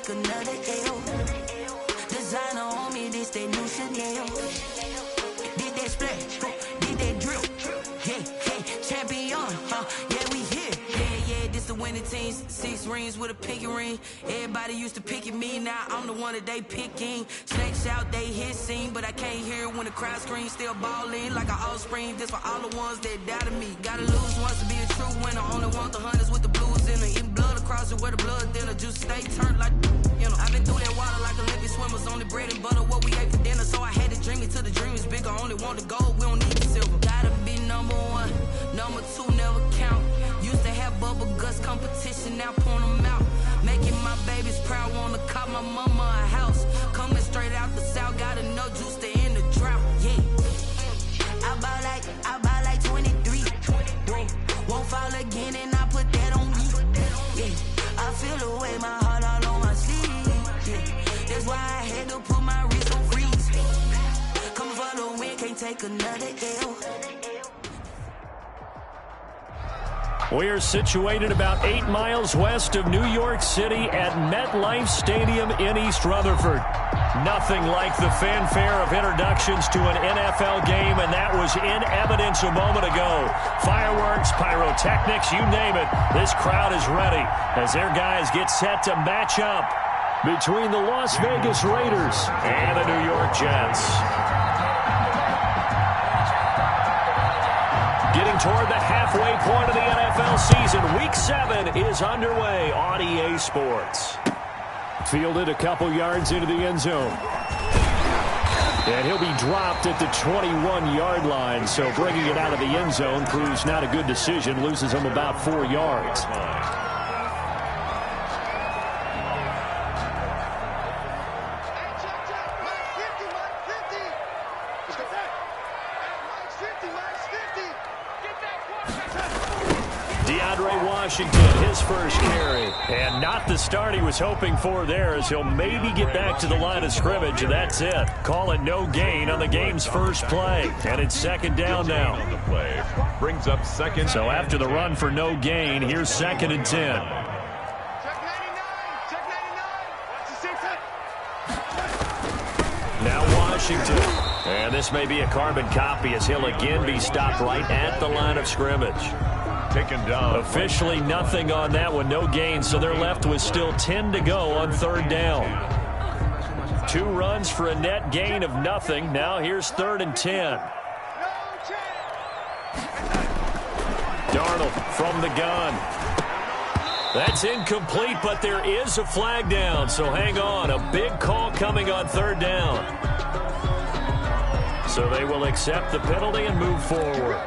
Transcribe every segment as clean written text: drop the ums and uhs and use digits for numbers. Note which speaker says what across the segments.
Speaker 1: take another L. Designer on me, this that new Chanel. Did that splash, did that drip. Yeah, champion, yeah, we here. Yeah, this the winning team. 6 rings with a pinky ring. Everybody used to pick at me, now I'm the one that they picking. Snakes out, they hit scene, but I can't hear it when the crowd screams. Still ballin' like an offspring. This for all the ones that doubted me. Gotta lose once to be a true winner. Only want the hunters with the blues in it. Eating blood across it where the blood thinner. Just stay turned like, you know. I've been through that water like Olympic swimmers. Only bread and butter, what we ate for dinner. So I had to dream it till the dream is bigger. Only want the gold, we don't need the silver. Gotta be number 1, number 2 never count. Used to have bubble guts competition, now point them out. Making my babies proud, wanna cop my mama a house. Coming straight out the south, got enough juice to end the drought. Yeah, I buy like 23. Whoa, won't fall again, and I put that on me. Yeah, I feel the way, my heart all on my sleeve. Yeah, that's why I had to put my wrist on freeze. Coming for the win, can't take another L.
Speaker 2: We're situated about 8 miles west of New York City at MetLife Stadium in East Rutherford. Nothing like the fanfare of introductions to an NFL game, and that was in evidence a moment ago. Fireworks, pyrotechnics, you name it. This crowd is ready as their guys get set to match up between the Las Vegas Raiders and the New York Jets. Getting toward the halfway point of the NFL season. Week 7 is underway on EA Sports. Fielded a couple yards into the end zone. And he'll be dropped at the 21-yard line. So bringing it out of the end zone proves not a good decision. Loses him about 4 yards. Washington, his first carry, and not the start he was hoping for there, as he'll maybe get back to the line of scrimmage, and that's it. Call it no gain on the game's first play, and it's second down now.
Speaker 3: On the play brings up second.
Speaker 2: So after the run for no gain, here's 2nd and 10. Now Washington, and this may be a carbon copy as he'll again be stopped right at the line of scrimmage.
Speaker 3: Taken down.
Speaker 2: Officially nothing on that one, no gain, so they're left with still 10 to go on 3rd down. 2 runs for a net gain of nothing. Now here's 3rd and 10. Darnold from the gun. That's incomplete, but there is a flag down, so hang on. A big call coming on 3rd down. So they will accept the penalty and move forward.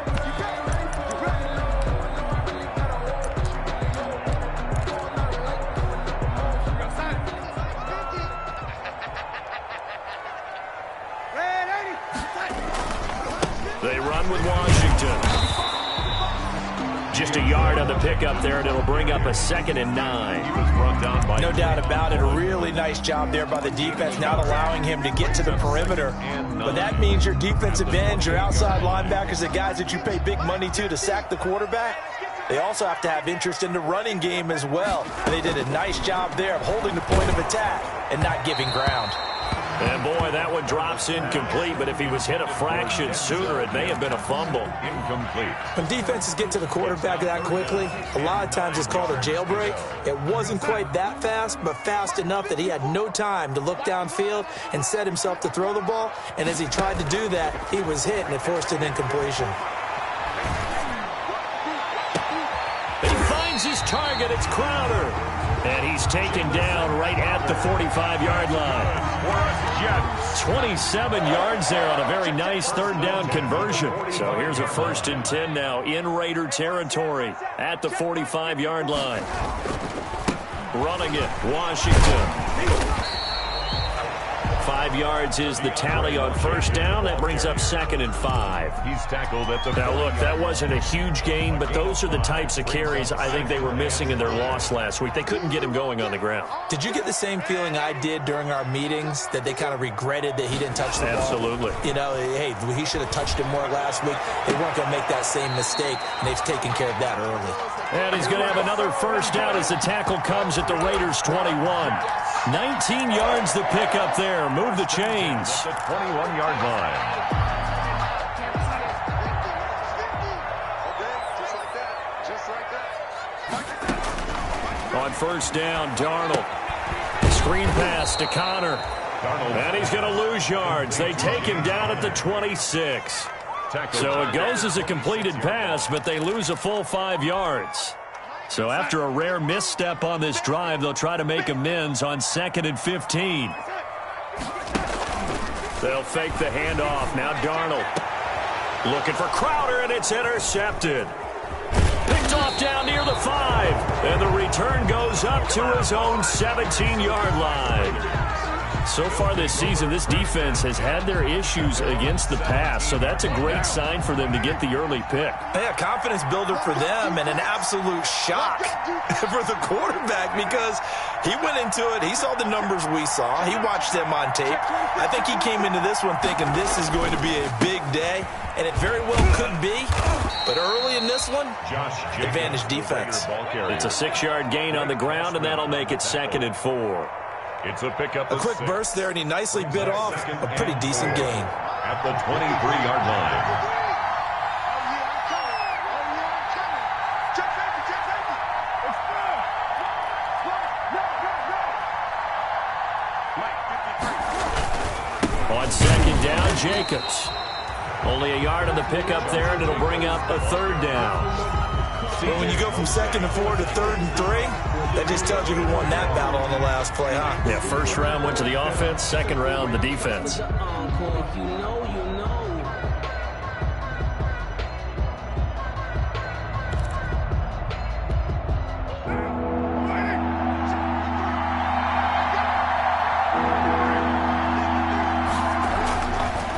Speaker 2: They run with Washington. Just a yard on the pickup there, and it'll bring up a 2nd and 9.
Speaker 3: He was brought down by
Speaker 4: no doubt about it. A really nice job there by the defense, not allowing him to get to the perimeter. But that means your defensive ends, your outside linebackers, the guys that you pay big money to sack the quarterback, they also have to have interest in the running game as well. And they did a nice job there of holding the point of attack and not giving ground.
Speaker 2: And boy, that one drops incomplete, but if he was hit a fraction sooner, it may have been a fumble.
Speaker 3: Incomplete.
Speaker 4: When defenses get to the quarterback that quickly, a lot of times it's called a jailbreak. It wasn't quite that fast, but fast enough that he had no time to look downfield and set himself to throw the ball. And as he tried to do that, he was hit, and it forced an incompletion.
Speaker 2: He finds his target. It's Crowder. And he's taken down right at the 45-yard line. 27 yards there on a very nice 3rd down conversion. So here's a 1st and 10 now in Raider territory at the 45-yard line. Running it, Washington. 5 yards is the tally on 1st down. That brings up 2nd and 5.
Speaker 3: He's tackled at the...
Speaker 2: Now, look, that wasn't a huge gain, but those are the types of carries I think they were missing in their loss last week. They couldn't get him going on the ground.
Speaker 4: Did you get the same feeling I did during our meetings, that they kind of regretted that he didn't touch the ball?
Speaker 2: Absolutely.
Speaker 4: You know, hey, he should have touched it more last week. They weren't going to make that same mistake, and they've taken care of that early.
Speaker 2: And he's going to have another 1st down as the tackle comes at the Raiders' 21. 19 yards the pickup there. Move the chains.
Speaker 3: At the 21-yard line.
Speaker 2: On first down, Darnold. Screen pass to Connor. And he's going to lose yards. They take him down at the 26. So it goes as a completed pass, but they lose a full 5 yards. So after a rare misstep on this drive, they'll try to make amends on 2nd and 15. They'll fake the handoff. Now Darnold looking for Crowder, and it's intercepted. Picked off down near the 5. And the return goes up to his own 17-yard line. So far this season, this defense has had their issues against the pass, so that's a great sign for them to get the early pick.
Speaker 4: Yeah, confidence builder for them and an absolute shock for the quarterback because he went into it. He saw the numbers we saw. He watched them on tape. I think he came into this one thinking this is going to be a big day, and it very well could be. But early in this one, advantage defense.
Speaker 2: It's a 6-yard gain on the ground, and that'll make it 2nd and 4.
Speaker 3: It's a pickup.
Speaker 4: A quick burst there, and he nicely bit off a pretty decent gain.
Speaker 3: At the 23-yard line.
Speaker 2: On 2nd down, Jacobs. Only a yard on the pickup there, and it'll bring up a 3rd down.
Speaker 4: Well, when you go from 2nd and 4 to 3rd and 3, that just tells you who won that battle on the last play, huh?
Speaker 2: Yeah, first round went to the offense, second round the defense.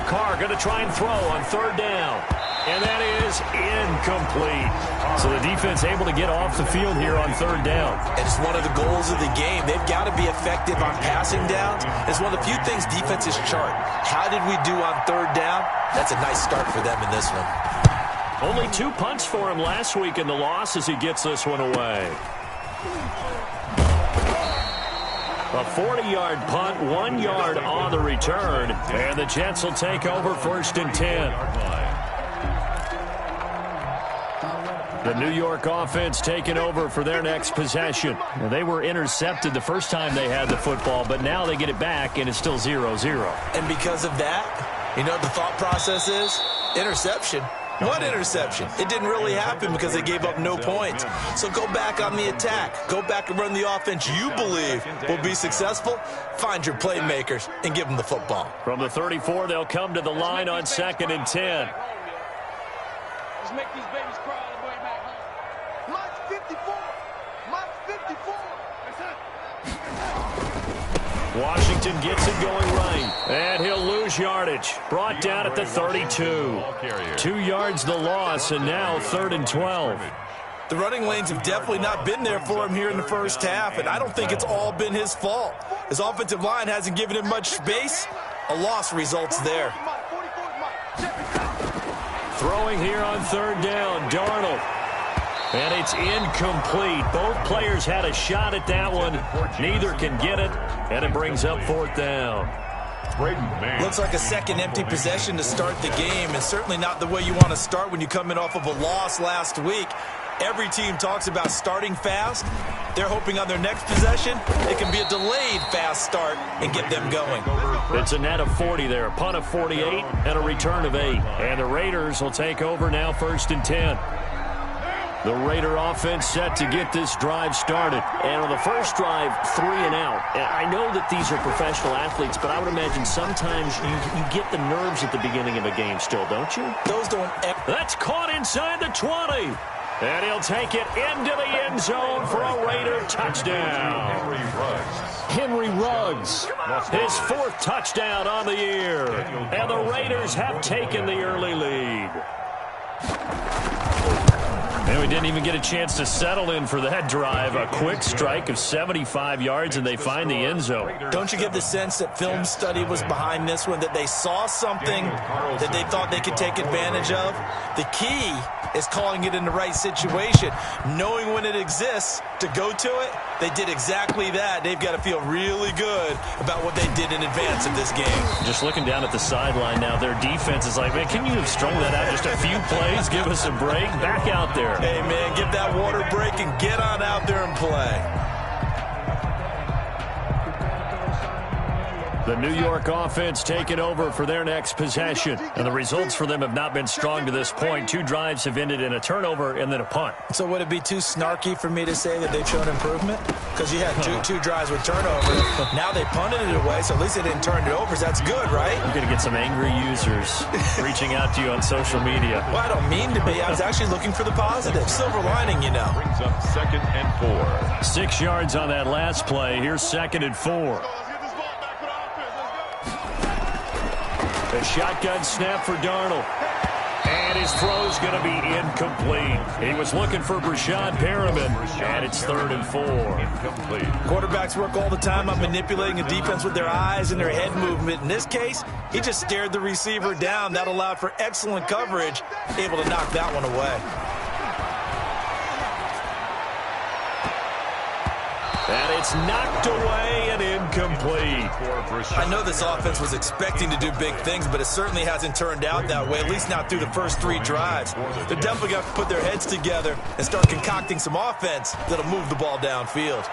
Speaker 2: Carr going to try and throw on 3rd down. And that is incomplete. So the defense able to get off the field here on 3rd down.
Speaker 4: It's one of the goals of the game. They've got to be effective on passing downs. It's one of the few things defenses chart. How did we do on 3rd down? That's a nice start for them in this one.
Speaker 2: Only 2 punts for him last week in the loss as he gets this one away. A 40-yard punt, 1 yard on the return. And the Jets will take over 1st and 10. The New York offense taking over for their next possession. Now, they were intercepted the first time they had the football, but now they get it back, and it's still 0-0.
Speaker 4: And because of that, you know what the thought process is? Interception. What interception? It didn't really happen because they gave up no points. So go back on the attack. Go back and run the offense you believe will be successful. Find your playmakers and give them the football.
Speaker 2: From the 34, they'll come to the line on 2nd and 10.
Speaker 5: Just make these babies cry on the way back home. Mine's 54. Mine's 54.
Speaker 2: Washington gets it going right. And he'll lose yardage. Brought down at the 32. 2 yards the loss, and now 3rd and 12.
Speaker 4: The running lanes have definitely not been there for him here in the first half, and I don't think it's all been his fault. His offensive line hasn't given him much space. A loss results there.
Speaker 2: Throwing here on 3rd down, Darnold. And it's incomplete. Both players had a shot at that one. Neither can get it, and it brings up 4th down.
Speaker 4: Looks like a second empty possession to start the game, and certainly not the way you want to start when you come in off of a loss last week. Every team talks about starting fast. They're hoping on their next possession, it can be a delayed fast start and get them going.
Speaker 2: It's a net of 40 there, a punt of 48, and a return of 8. And the Raiders will take over now 1st and 10. The Raider offense set to get this drive started. And on the first drive, 3 and out. I know that these are professional athletes, but I would imagine sometimes you get the nerves at the beginning of a game still, don't you?
Speaker 4: Those don't...
Speaker 2: That's caught inside the 20. And he'll take it into the end zone for a Raider touchdown. Henry Ruggs, his 4th touchdown on the year. And the Raiders have taken the early lead. And we didn't even get a chance to settle in for that drive. A quick strike of 75 yards, and they find the end zone.
Speaker 4: Don't you get the sense that film study was behind this one, that they saw something that they thought they could take advantage of? The key is calling it in the right situation, knowing when it exists to go to it. They did exactly that. They've got to feel really good about what they did in advance of this game.
Speaker 2: Just looking down at the sideline now, their defense is like, man, can you have strung that out just a few plays? Give us a break. Back out there.
Speaker 4: Hey, man, give that water break and get on out there and play.
Speaker 2: The New York offense taking over for their next possession. And the results for them have not been strong to this point. 2 drives have ended in a turnover and then a punt.
Speaker 4: So would it be too snarky for me to say that they've shown improvement? Because you had two drives with turnover. Now they punted it away, so at least they didn't turn it over. So that's good, right?
Speaker 2: I'm going to get some angry users reaching out to you on social media.
Speaker 4: Well, I don't mean to be. I was actually looking for the positive. Silver lining, you know.
Speaker 3: Brings up 2nd and 4.
Speaker 2: 6 yards on that last play. Here's 2nd and 4. A shotgun snap for Darnold. And his throw's going to be incomplete. He was looking for Brashad Perriman, and it's 3rd and 4.
Speaker 3: Incomplete.
Speaker 4: Quarterbacks work all the time on manipulating a defense with their eyes and their head movement. In this case, he just stared the receiver down. That allowed for excellent coverage, able to knock that one away.
Speaker 2: And it's knocked away and incomplete.
Speaker 4: I know this offense was expecting to do big things, but it certainly hasn't turned out that way, at least not through the first 3 drives. They're definitely going to put their heads together and start concocting some offense that'll move the ball downfield.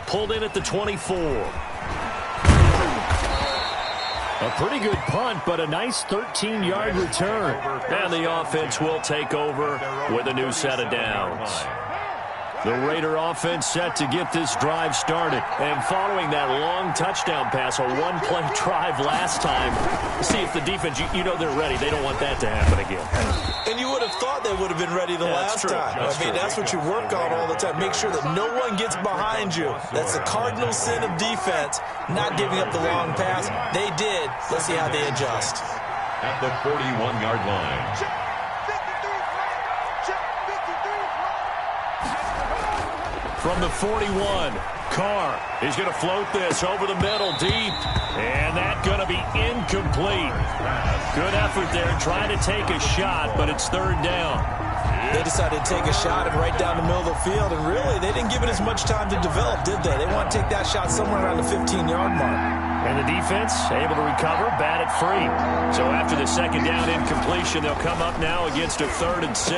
Speaker 2: Pulled in at the 24. A pretty good punt, but a nice 13-yard return. And the offense will take over with a new set of downs. The Raider offense set to get this drive started. And following that long touchdown pass, a one-play drive last time, see if the defense, you know they're ready. They don't want that to happen again.
Speaker 4: And you would have thought they would have been ready the last time. That's what you work on all the time. Make sure that no one gets behind you. That's the cardinal sin of defense, not giving up the long pass. They did. Let's see how they adjust.
Speaker 3: At the 41-yard line.
Speaker 2: From the 41, Carr is going to float this over the middle deep. And that's going to be incomplete. Good effort there trying to take a shot, but it's 3rd down.
Speaker 4: They decided to take a shot and right down the middle of the field. And really, they didn't give it as much time to develop, did they? They want to take that shot somewhere around the 15-yard mark.
Speaker 2: And the defense able to recover, bat it free. So after the 2nd down incompletion, they'll come up now against a 3rd and 6.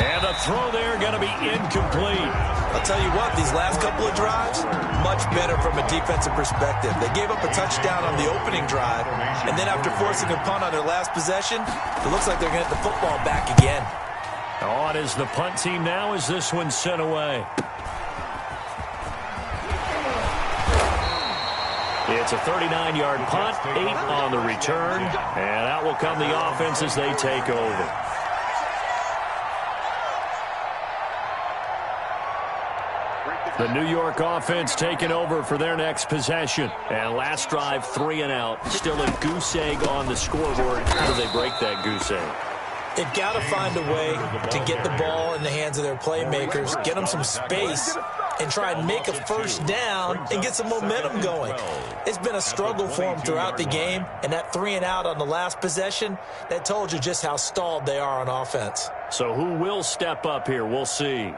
Speaker 2: And the throw there going to be incomplete.
Speaker 4: I'll tell you what, these last couple of drives, much better from a defensive perspective. They gave up a touchdown on the opening drive, and then after forcing a punt on their last possession, it looks like they're going to get the football back again.
Speaker 2: On is the punt team now as this one's sent away. It's a 39-yard punt, 8 on the return, and out will come the offense as they take over. The New York offense taking over for their next possession. And last drive, 3 and out. Still a goose egg on the scoreboard. How do they break that goose egg?
Speaker 4: They've got to find a way to get the ball in the hands of their playmakers, get them some space, and try and make a first down and get some momentum going. It's been a struggle for them throughout the game, and that 3 and out on the last possession, that told you just how stalled they are on offense.
Speaker 2: So who will step up here? We'll see.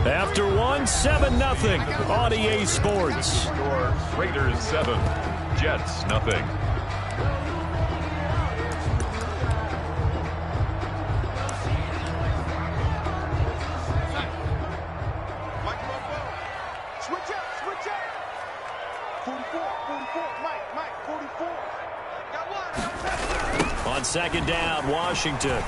Speaker 2: After 1, 7-0 on EA Sports.
Speaker 3: Score Raiders 7, Jets 0.
Speaker 5: Switch up. 44, Mike, 44. Got one.
Speaker 2: On 2nd down, Washington.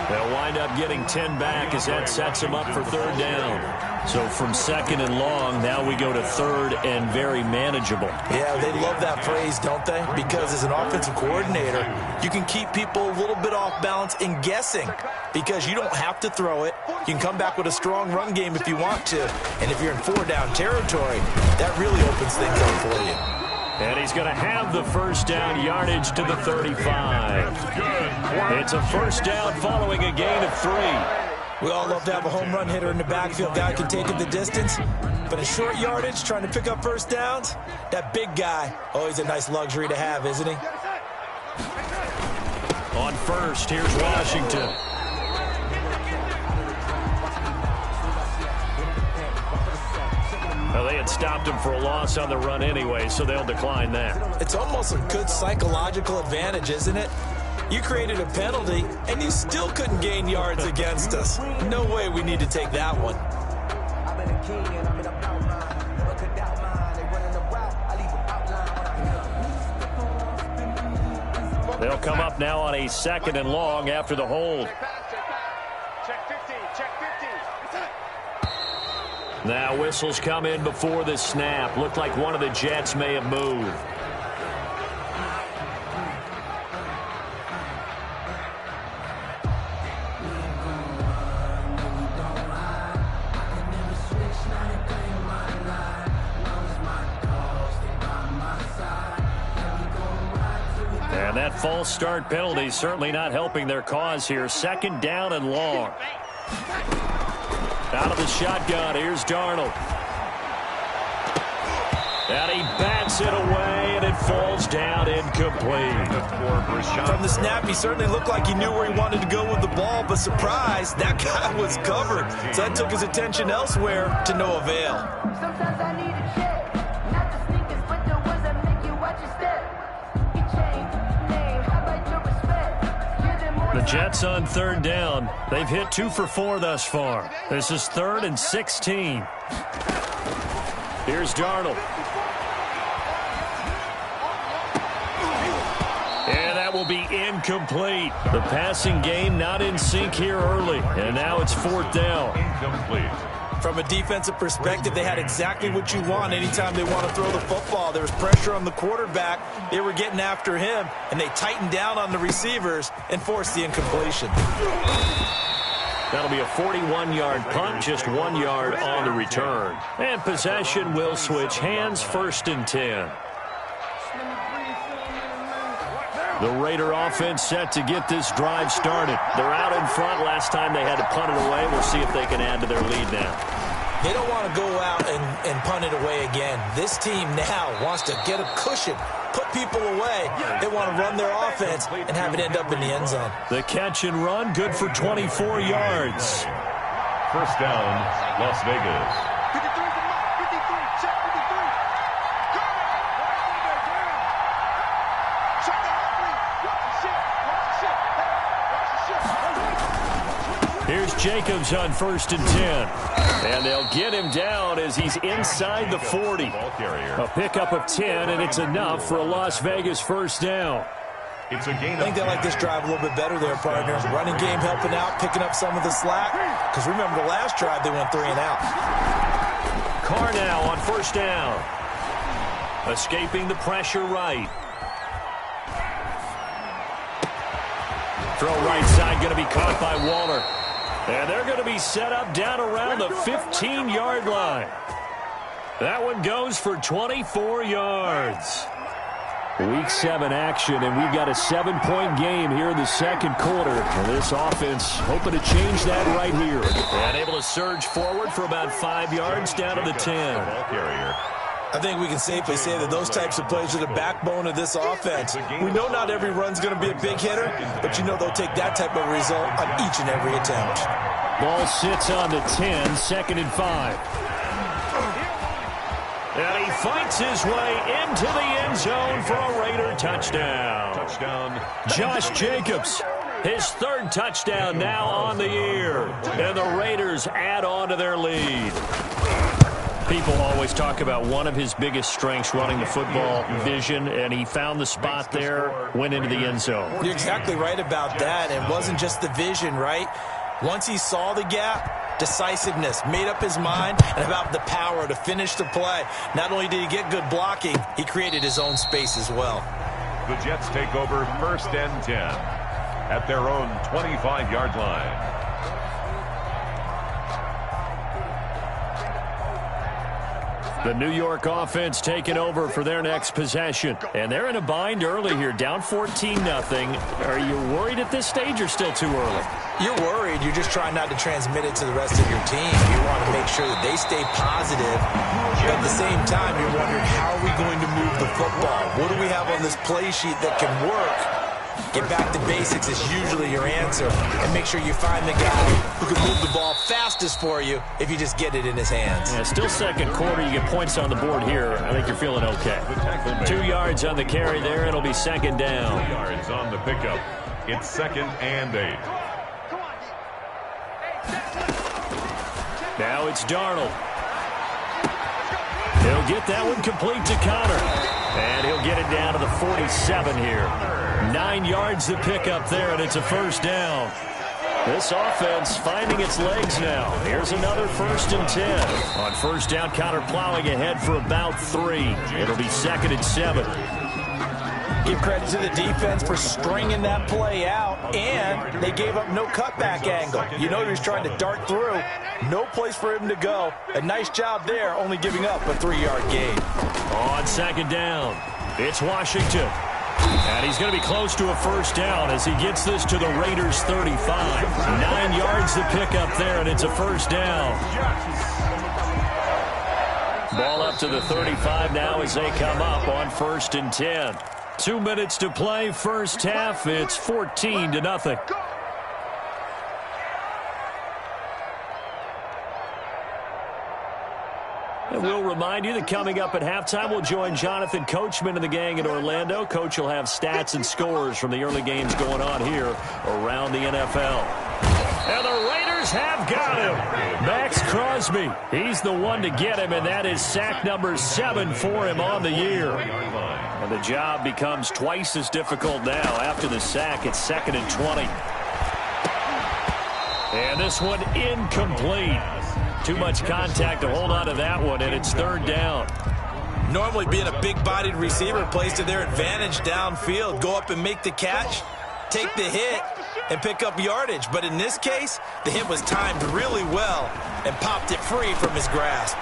Speaker 2: They'll wind up getting 10 back as that sets them up for third down. So from second and long, now we go to third and very manageable.
Speaker 4: Yeah, they love that phrase, don't they? Because as an offensive coordinator, you can keep people a little bit off balance and guessing because you don't have to throw it. You can come back with a strong run game if you want to. And if you're in four-down territory, that really opens things up for you.
Speaker 2: And he's going to have the first down yardage to the 35. It's a first down following a gain of 3.
Speaker 4: We all love to have a home run hitter in the backfield. Guy can take it the distance. But in short yardage, trying to pick up first downs, that big guy, always a nice luxury to have, isn't he?
Speaker 2: On first, here's Washington. Well, they had stopped him for a loss on the run anyway, so they'll decline that.
Speaker 4: It's almost a good psychological advantage, isn't it? You created a penalty, and you still couldn't gain yards against us. No way we need to take that one.
Speaker 2: They'll come up now on a second and long after the hold.
Speaker 5: Check 50, check 50.
Speaker 2: Now whistles come in before the snap. Looked like one of the Jets may have moved. And that false start penalty certainly not helping their cause here. Second down and long. Out of the shotgun, here's Darnold. And he bats it away, and it falls down incomplete.
Speaker 4: From the snap, he certainly looked like he knew where he wanted to go with the ball, but surprise, that guy was covered. So that took his attention elsewhere to no avail.
Speaker 6: Sometimes I need a check, not the sneakers, but the ones that make you watch your step. Your chain, name, how about your respect? Give them more.
Speaker 2: The Jets on third down. They've hit 2 for 4 thus far. This is 3rd and 16. Here's Darnold. And that will be incomplete. The passing game not in sync here early. And now it's 4th down.
Speaker 3: Incomplete.
Speaker 4: From a defensive perspective, they had exactly what you want anytime they want to throw the football. There was pressure on the quarterback. They were getting after him, and they tightened down on the receivers and forced the incompletion.
Speaker 2: That'll be a 41-yard punt, just 1 yard on the return. And possession will switch hands, 1st and 10. The Raider offense set to get this drive started. They're out in front. Last time they had to punt it away. We'll see if they can add to their lead now.
Speaker 4: They don't want to go out and punt it away again. This team now wants to get a cushion, put people away. They want to run their offense and have it end up in the end zone.
Speaker 2: The catch and run, good for 24 yards.
Speaker 3: First down, Las Vegas.
Speaker 5: 53 is the mark. 53, check 53. Go! Check the referee. Watch the shit. Watch the shit. Hey, watch the shit.
Speaker 2: Here's Jacobs on 1st and 10. And they'll get him down as he's inside the 40.
Speaker 3: Ball carrier.
Speaker 2: A pickup of 10, and it's enough for a Las Vegas first down.
Speaker 3: It's a gain
Speaker 4: I think they like this drive a little bit better there, partner. Running game helping out, picking up some of the slack. Because remember the last drive, they went 3 and out.
Speaker 2: Carr now on 1st down. Escaping the pressure right. Throw right side, going to be caught by Waller. And they're going to be set up down around the 15-yard line. That one goes for 24 yards. Week 7 action, and we've got a 7-point game here in the second quarter. And this offense hoping to change that right here. And able to surge forward for about 5 yards down to the 10.
Speaker 3: ball carrier.
Speaker 4: I think we can safely say that those types of plays are the backbone of this offense. We know not every run's going to be a big hitter, but you know they'll take that type of result on each and every attempt.
Speaker 2: Ball sits on the 10, 2nd and 5. And he fights his way into the end zone for a Raider touchdown.
Speaker 3: Touchdown.
Speaker 2: Josh Jacobs, his 3rd touchdown now on the year. And the Raiders add on to their lead. People always talk about one of his biggest strengths running the football, vision, and he found the spot there, went into the end zone.
Speaker 4: You're exactly right about that. It wasn't just the vision, right? Once he saw the gap, decisiveness, made up his mind, and about the power to finish the play. Not only did he get good blocking, he created his own space as well.
Speaker 3: The Jets take over 1st and 10 at their own 25-yard line.
Speaker 2: The New York offense taking over for their next possession. And they're in a bind early here, down 14-0. Are you worried at this stage or still too early?
Speaker 4: You're worried. You're just trying not to transmit it to the rest of your team. You want to make sure that they stay positive. But at the same time, you're wondering, how are we going to move the football? What do we have on this play sheet that can work? Get back to basics is usually your answer. And make sure you find the guy who can move the ball fastest for you if you just get it in his hands.
Speaker 2: Yeah, still second quarter. You get points on the board here. I think you're feeling okay. 2 yards on the carry there. It'll be second down.
Speaker 3: 2 yards on the pickup. It's 2nd and 8.
Speaker 2: Now it's Darnold. He'll get that one complete to Connor. And he'll get it down to the 47 here. 9 yards to pick up there, and it's a first down. This offense finding its legs now. Here's another 1st and 10. On first down, Connor plowing ahead for about 3. It'll be 2nd and 7.
Speaker 4: Give credit to the defense for stringing that play out, and they gave up no cutback angle. You know he was trying to dart through. No place for him to go. A nice job there, only giving up a 3-yard gain.
Speaker 2: On second down, it's Washington. And he's going to be close to a first down as he gets this to the Raiders' 35. 9 yards to pick up there, and it's a first down. Ball up to the 35 now as they come up on 1st and 10. 2 minutes to play, first half. It's 14-0. And we'll remind you that coming up at halftime, we'll join Jonathan Coachman and the gang in Orlando. Coach will have stats and scores from the early games going on here around the NFL. And the Raiders have got him. Max Crosby, he's the one to get him, and that is sack number 7 for him on the year. And the job becomes twice as difficult now. After the sack, it's 2nd and 20. And this one incomplete. Too much contact to hold on to that one, and it's 3rd down.
Speaker 4: Normally being a big-bodied receiver plays to their advantage downfield. Go up and make the catch, take the hit, and pick up yardage. But in this case, the hit was timed really well and popped it free from his grasp.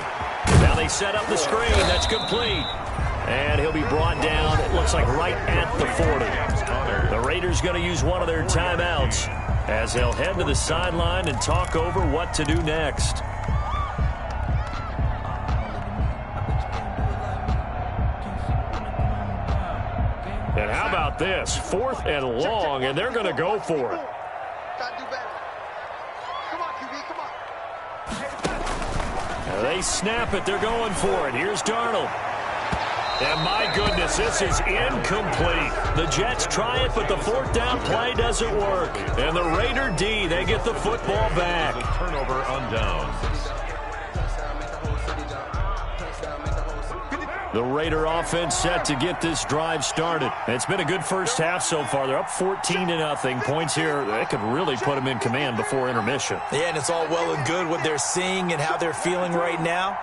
Speaker 2: Now they set up the screen. That's complete. And he'll be brought down, it looks like, right at the 40. The Raiders going to use one of their timeouts as they'll head to the sideline and talk over what to do next. And how about this? 4th and long, and they're going to go for it. Now they snap it. They're going for it. Here's Darnold. And my goodness, this is incomplete. The Jets try it, but the 4th down play doesn't work. And the Raider D, they get the football back.
Speaker 3: Turnover on downs.
Speaker 2: The Raider offense set to get this drive started. It's been a good first half so far. They're up 14-0. Points here, they could really put them in command before intermission.
Speaker 4: Yeah, and it's all well and good what they're seeing and how they're feeling right now.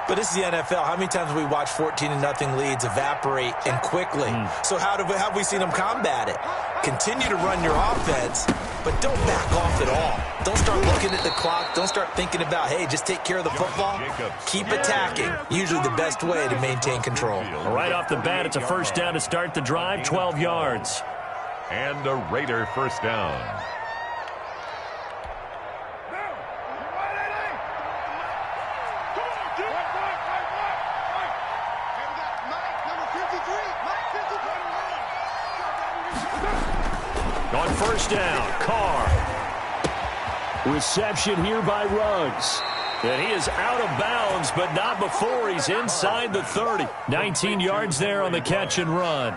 Speaker 4: But this is the NFL. How many times have we watched 14-0 leads evaporate and quickly? So how have we seen them combat it? Continue to run your offense, but don't back off at all. Don't start looking at the clock. Don't start thinking about, hey, just take care of the football. Keep attacking. Usually the best way to maintain control.
Speaker 2: Right off the bat, it's a first down to start the drive, 12 yards.
Speaker 3: And a Raider first down.
Speaker 2: On first down, Carr. Reception here by Ruggs. And he is out of bounds, but not before he's inside the 30. 19 yards there on the catch and run.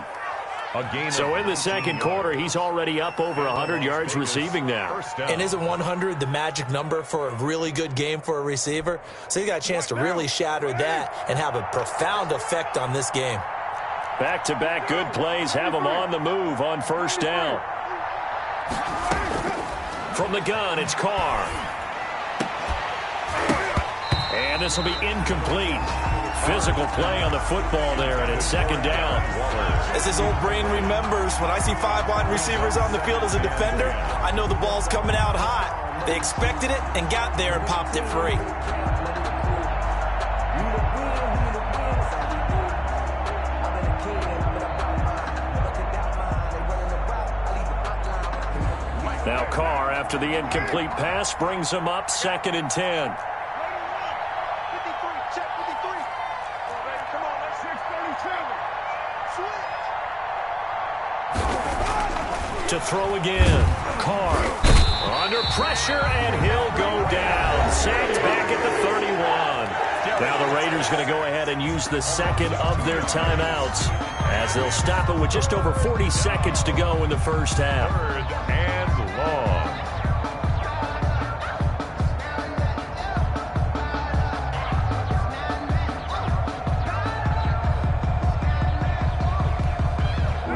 Speaker 2: So in the second quarter, he's already up over 100 yards receiving now.
Speaker 4: And isn't 100 the magic number for a really good game for a receiver? So he got a chance to really shatter that and have a profound effect on this game.
Speaker 2: Back-to-back good plays have him on the move on first down. From the gun, it's Carr. And this will be incomplete. Physical play on the football there, and it's second down.
Speaker 4: As his old brain remembers, when I see 5 wide receivers on the field as a defender, I know the ball's coming out hot. They expected it and got there and popped it free.
Speaker 2: Now Carr, after the incomplete pass, brings him up 2nd and 10. To throw again. Carr under pressure, and he'll go down. Sacked back at the 31. Now the Raiders going to go ahead and use the second of their timeouts as they'll stop it with just over 40 seconds to go in the first half.
Speaker 3: 3rd and long.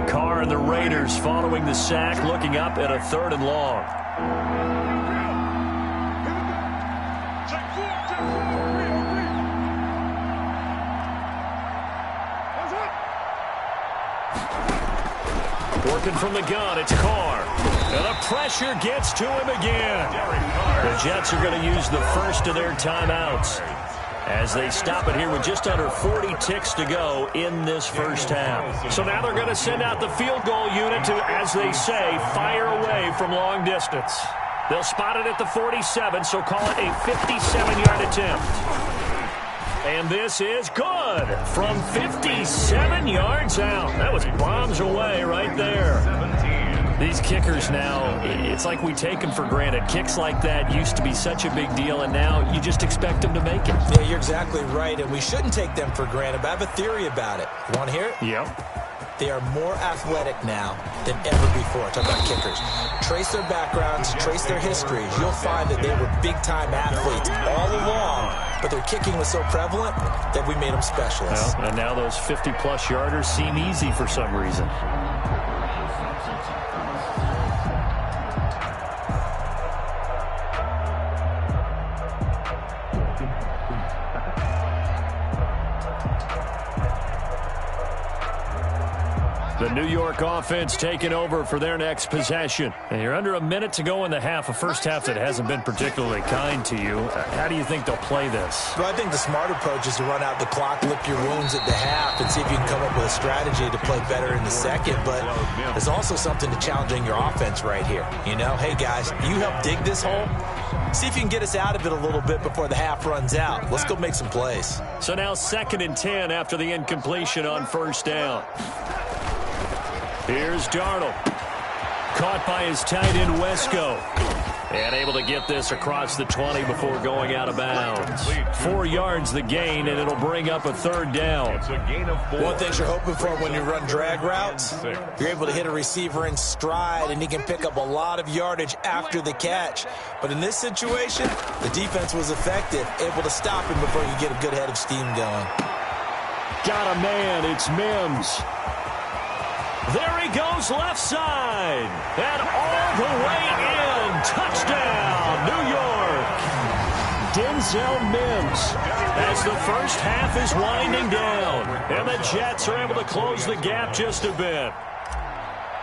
Speaker 2: Carr and the Raiders following the sack, looking up at a 3rd and long. Working from the gun, it's Carr. And the pressure gets to him again. The Jets are going to use the first of their timeouts as they stop it here with just under 40 ticks to go in this first half. So now they're going to send out the field goal unit to, as they say, fire away from long distance. They'll spot it at the 47, so call it a 57-yard attempt. And this is good from 57 yards out. That was bombs away right there.
Speaker 3: 17.
Speaker 2: These kickers now, it's like we take them for granted. Kicks like that used to be such a big deal, and now you just expect them to make it.
Speaker 4: Yeah, you're exactly right, and we shouldn't take them for granted, but I have a theory about it. You want to hear it?
Speaker 2: Yep.
Speaker 4: They are more athletic now than ever before. Talk about kickers. Trace their backgrounds, trace their histories. You'll find that they were big-time athletes all along, but their kicking was so prevalent that we made them specialists.
Speaker 2: Well, and now those 50-plus yarders seem easy for some reason. The New York offense taking over for their next possession. And you're under a minute to go in the half, a first half that hasn't been particularly kind to you. How do you think they'll play this?
Speaker 4: Well, I think the smart approach is to run out the clock, lick your wounds at the half, and see if you can come up with a strategy to play better in the second. But there's also something to challenging your offense right here. You know, hey, guys, you help dig this hole. See if you can get us out of it a little bit before the half runs out. Let's go make some plays.
Speaker 2: So now 2nd and 10 after the incompletion on first down. Here's Darnold. Caught by his tight end, Wesco. And able to get this across the 20 before going out of bounds. 4 yards the gain, and it'll bring up a 3rd down.
Speaker 3: It's a gain of 4.
Speaker 4: One thing you're hoping for when you run drag routes, you're able to hit a receiver in stride, and he can pick up a lot of yardage after the catch. But in this situation, the defense was effective, able to stop him before you get a good head of steam going.
Speaker 2: Got a man, it's Mims. There he goes left side. And all the way in. Touchdown, New York. Denzel Mims as the first half is winding down. And the Jets are able to close the gap just a bit.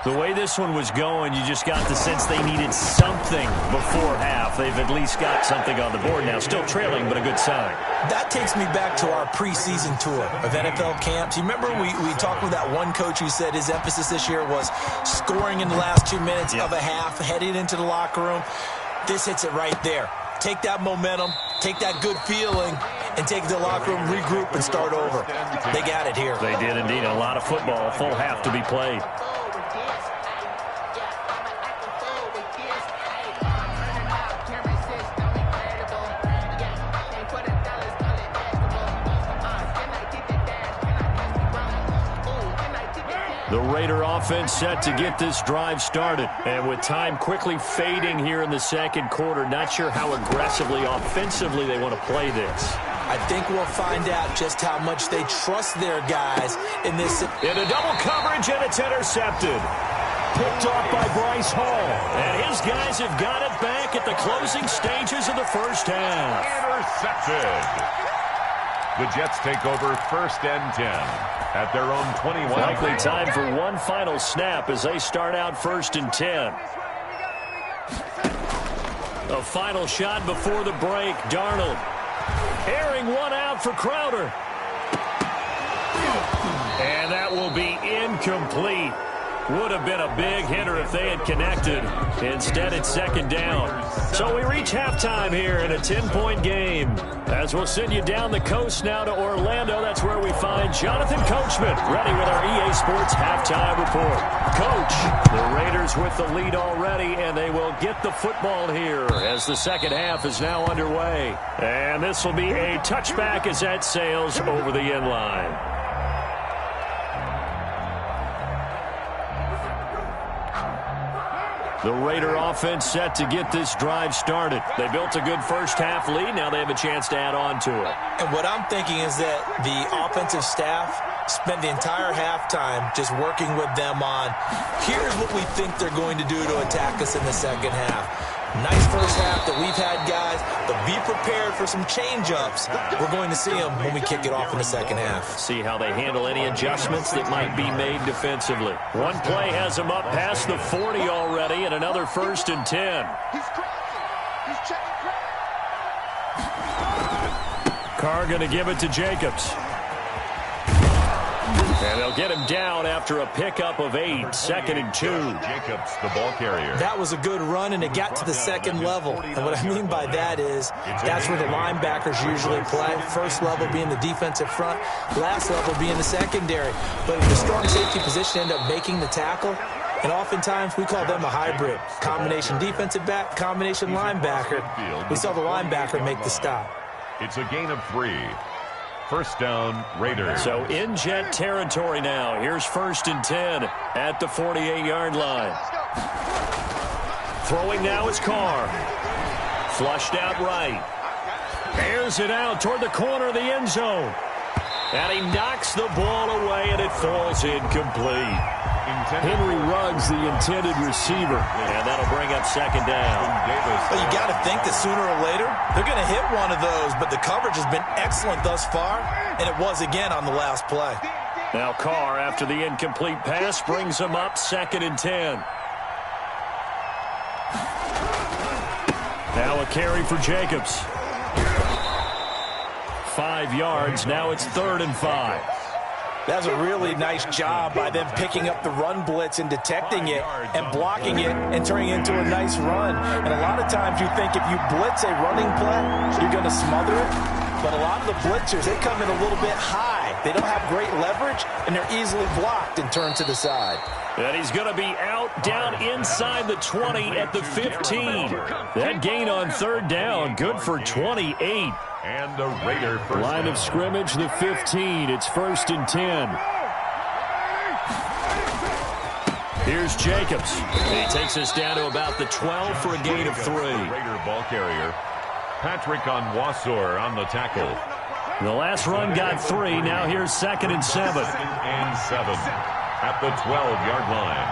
Speaker 2: The way this one was going, you just got the sense they needed something before half. They've at least got something on the board now. Still trailing, but a good sign.
Speaker 4: That takes me back to our preseason tour of NFL camps. You remember we talked with that one coach who said his emphasis this year was scoring in the last 2 minutes of a half, heading into the locker room. This hits it right there. Take that momentum, take that good feeling, and take it to the locker room, regroup, and start over. They got it here.
Speaker 2: They did indeed. A lot of football, full half to be played. The Raider offense set to get this drive started. And with time quickly fading here in the second quarter, not sure how aggressively, offensively they want to play this.
Speaker 4: I think we'll find out just how much they trust their guys in this.
Speaker 2: In a double coverage, and it's intercepted. Picked off by Bryce Hall. And his guys have got it back at the closing stages of the first half.
Speaker 3: Intercepted. The Jets take over 1st and 10 at their own 21.
Speaker 2: Likely time for one final snap as they start out 1st and 10. A final shot before the break. Darnold airing one out for Crowder. And that will be incomplete. Would have been a big hitter if they had connected. Instead, it's 2nd down. So we reach halftime here in a 10-point game. As we'll send you down the coast now to Orlando, that's where we find Jonathan Coachman, ready with our EA Sports halftime report. Coach, the Raiders with the lead already, and they will get the football here as the second half is now underway. And this will be a touchback as that sails over the end line. The Raider offense set to get this drive started. They built a good first half lead. Now they have a chance to add on to it.
Speaker 4: And what I'm thinking is that the offensive staff spent the entire halftime just working with them on, here's what we think they're going to do to attack us in the second half. Nice first half that we've had, guys, but be prepared for some change-ups. We're going to see them when we kick it off in the second half.
Speaker 2: See how they handle any adjustments that might be made defensively. One play has them up past the 40 already, and another 1st and 10.
Speaker 5: He's checking
Speaker 2: Carr going to give it to Jacobs. And they'll get him down after a pickup of 8, 2nd and 2.
Speaker 3: Jacobs, the ball carrier.
Speaker 4: That was a good run, and it got to the second level. And what I mean by that is that's where the linebackers usually play. First level being the defensive front, last level being the secondary. But the strong safety position ended up making the tackle. And oftentimes we call them a hybrid. Combination defensive back, combination linebacker. We saw the linebacker make the stop.
Speaker 3: It's a gain of 3. 1st down, Raiders.
Speaker 2: So in Jet territory now. Here's 1st and 10 at the 48-yard line. Throwing now is Carr. Flushed out right. Airs it out toward the corner of the end zone. And he knocks the ball away, and it falls incomplete. Henry Ruggs, the intended receiver, and that'll bring up 2nd down.
Speaker 4: Well, you got to think that sooner or later they're going to hit one of those, but the coverage has been excellent thus far, and it was again on the last play.
Speaker 2: Now Carr, after the incomplete pass, brings him up 2nd and 10. Now a carry for Jacobs. 5 yards. Now it's 3rd and 5.
Speaker 4: That's a really nice job by them picking up the run blitz and detecting it and blocking it and turning it into a nice run. And a lot of times you think if you blitz a running play, you're going to smother it. But a lot of the blitzers, they come in a little bit high. They don't have great leverage, and they're easily blocked and turned to the side.
Speaker 2: And he's going to be out down inside the 20 at the 15. That gain on 3rd down, good for 28.
Speaker 3: And the Raider first
Speaker 2: line of scrimmage, the 15. It's 1st and 10. Here's Jacobs. He takes us down to about the 12 for a gain of 3.
Speaker 3: Raider ball carrier. Patrick Onwuasor on the tackle.
Speaker 2: The last run got 3. Now here's 2nd and 7.
Speaker 3: 2nd and 7 at the 12-yard line.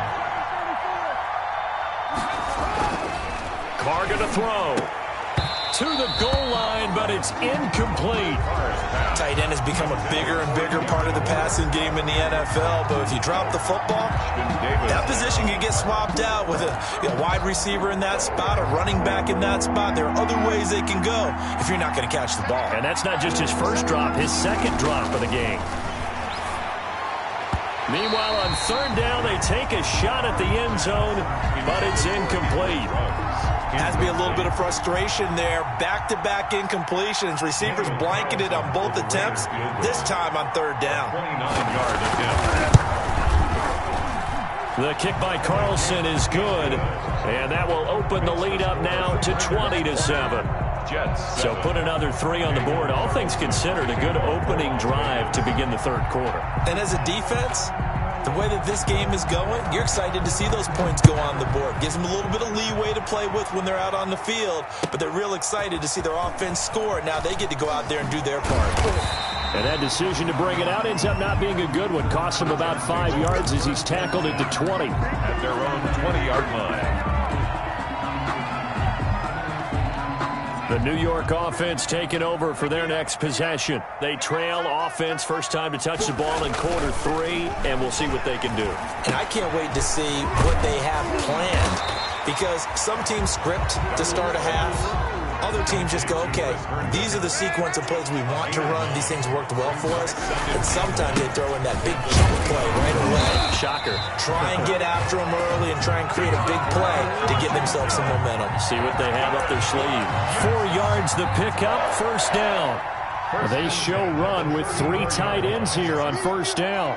Speaker 2: Carr going to throw. To the goal line, but it's incomplete.
Speaker 4: Tight end has become a bigger and bigger part of the passing game in the NFL, but if you drop the football, that position can get swapped out with a wide receiver in that spot, a running back in that spot. There are other ways they can go if you're not going to catch the ball.
Speaker 2: And that's not just his first drop, his second drop of the game. Meanwhile, on 3rd down, they take a shot at the end zone, but it's incomplete.
Speaker 4: Has to be a little bit of frustration there. Back-to-back incompletions. Receivers blanketed on both attempts, this time on 3rd down.
Speaker 3: 29-yard attempt.
Speaker 2: The kick by Carlson is good, and that will open the lead up now to 20-7.
Speaker 3: Jets.
Speaker 2: So put another 3 on the board. All things considered, a good opening drive to begin the 3rd quarter.
Speaker 4: And as a defense, The way that this game is going, you're excited to see those points go on the board. Gives them a little bit of leeway to play with when they're out on the field, but they're real excited to see their offense score. Now they get to go out there and do their part.
Speaker 2: And that decision to bring it out ends up not being a good one. Costs him about 5 yards as he's tackled at the 20.
Speaker 3: At their own 20-yard line.
Speaker 2: The New York offense taking over for their next possession. They trail offense, first time to touch the ball in quarter 3, and we'll see what they can do.
Speaker 4: And I can't wait to see what they have planned, because some teams script to start a half. Other teams just go, okay, these are the sequence of plays we want to run. These things worked well for us. And sometimes they throw in that big jump play right away.
Speaker 2: Shocker.
Speaker 4: Try and get after them early and try and create a big play to give themselves some momentum.
Speaker 2: See what they have up their sleeve. 4 yards the pickup, first down. They show run with 3 tight ends here on first down.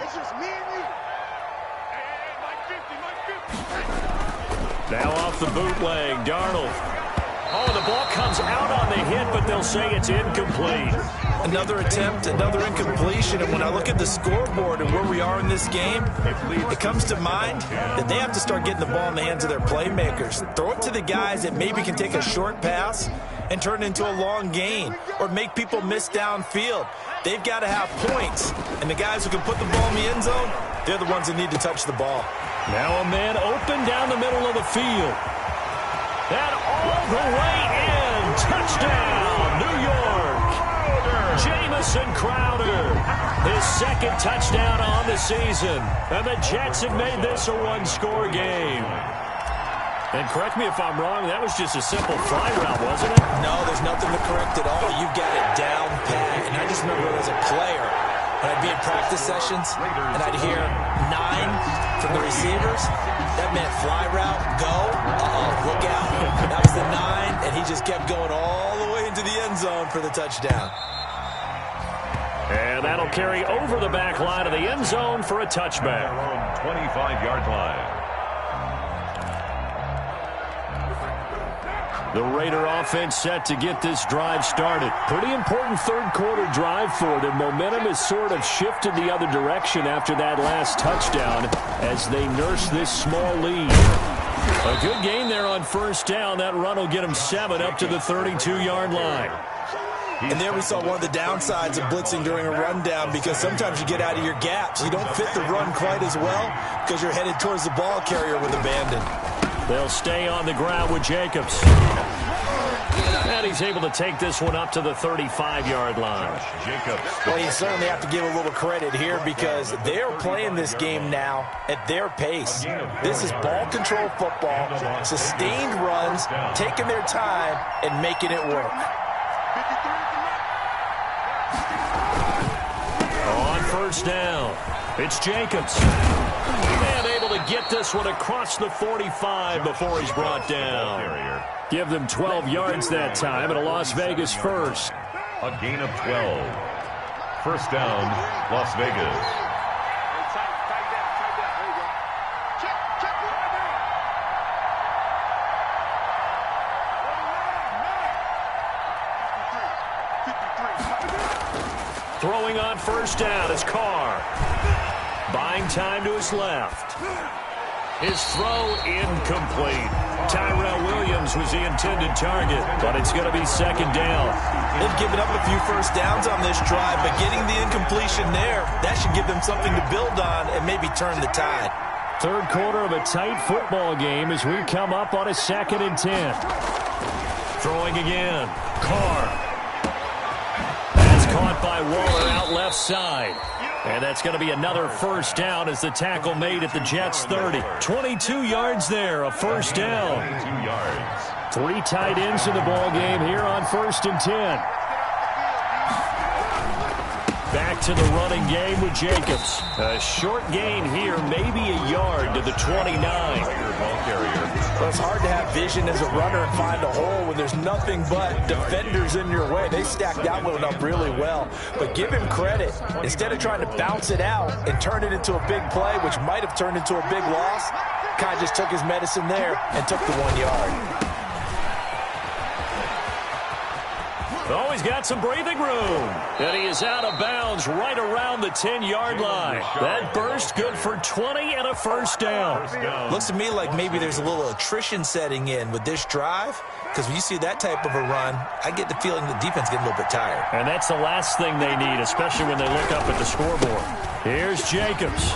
Speaker 2: Now off the bootleg, Darnold. Oh, the ball comes out on the hit, but they'll say it's incomplete.
Speaker 4: Another attempt, another incompletion, and when I look at the scoreboard and where we are in this game, it comes to mind that they have to start getting the ball in the hands of their playmakers. Throw it to the guys that maybe can take a short pass and turn it into a long gain or make people miss downfield. They've got to have points, and the guys who can put the ball in the end zone, they're the ones that need to touch the ball.
Speaker 2: Now a man open down the middle of the field. That all the way in. Touchdown, New York. Jamison Crowder. His second touchdown on the season. And the Jets have made this a one-score game. And correct me if I'm wrong, that was just a simple fly route, wasn't it?
Speaker 4: No, there's nothing to correct at all. You've got it down pat. And I just remember as a player, when I'd be in practice sessions, and I'd hear 9 from the receivers. That meant fly route, go, look out. That was the 9, and he just kept going all the way into the end zone for the touchdown.
Speaker 2: And that'll carry over the back line of the end zone for a touchback.
Speaker 3: 25-yard line.
Speaker 2: The Raider offense set to get this drive started. Pretty important third-quarter drive for them. Momentum has sort of shifted the other direction after that last touchdown as they nurse this small lead. A good gain there on first down. That run will get them 7 up to the 32-yard line.
Speaker 4: And there we saw one of the downsides of blitzing during a rundown, because sometimes you get out of your gaps. You don't fit the run quite as well because you're headed towards the ball carrier with abandon.
Speaker 2: They'll stay on the ground with Jacobs. And he's able to take this one up to the 35-yard line.
Speaker 4: Well, you certainly have to give a little credit here because they're playing this game now at their pace. This is ball control football, sustained runs, taking their time and making it work.
Speaker 2: On first down, it's Jacobs. And able to get this one across the 45 before he's brought down. Give them 12 yards that time and a Las Vegas first.
Speaker 3: A gain of 12. First down, Las Vegas.
Speaker 2: Throwing on first down is Carr. Buying time to his left. His throw incomplete. Tyrell Williams was the intended target, but it's going to be second down.
Speaker 4: They've given up a few first downs on this drive, but getting the incompletion there, that should give them something to build on and maybe turn the tide.
Speaker 2: Third quarter of a tight football game as we come up on a 2nd and 10. Throwing again. Carr. That's caught by Waller out left side. And that's going to be another first down as the tackle made at the Jets' 30. 22 yards there, a first down.
Speaker 3: 22 yards.
Speaker 2: 3 tight ends in the ball game here on 1st and 10. Back to the running game with Jacobs. A short gain here, maybe a yard to the 29.
Speaker 4: Well, it's hard to have vision as a runner and find a hole when there's nothing but defenders in your way. They stacked that one up really well. But give him credit. Instead of trying to bounce it out and turn it into a big play, which might have turned into a big loss, kind of just took his medicine there and took the 1 yard.
Speaker 2: Oh, he's got some breathing room. And he is out of bounds right around the 10-yard line. That burst good for 20 and a first down.
Speaker 4: Looks to me like maybe there's a little attrition setting in with this drive, because when you see that type of a run, I get the feeling the defense getting a little bit tired.
Speaker 2: And that's the last thing they need, especially when they look up at the scoreboard. Here's Jacobs.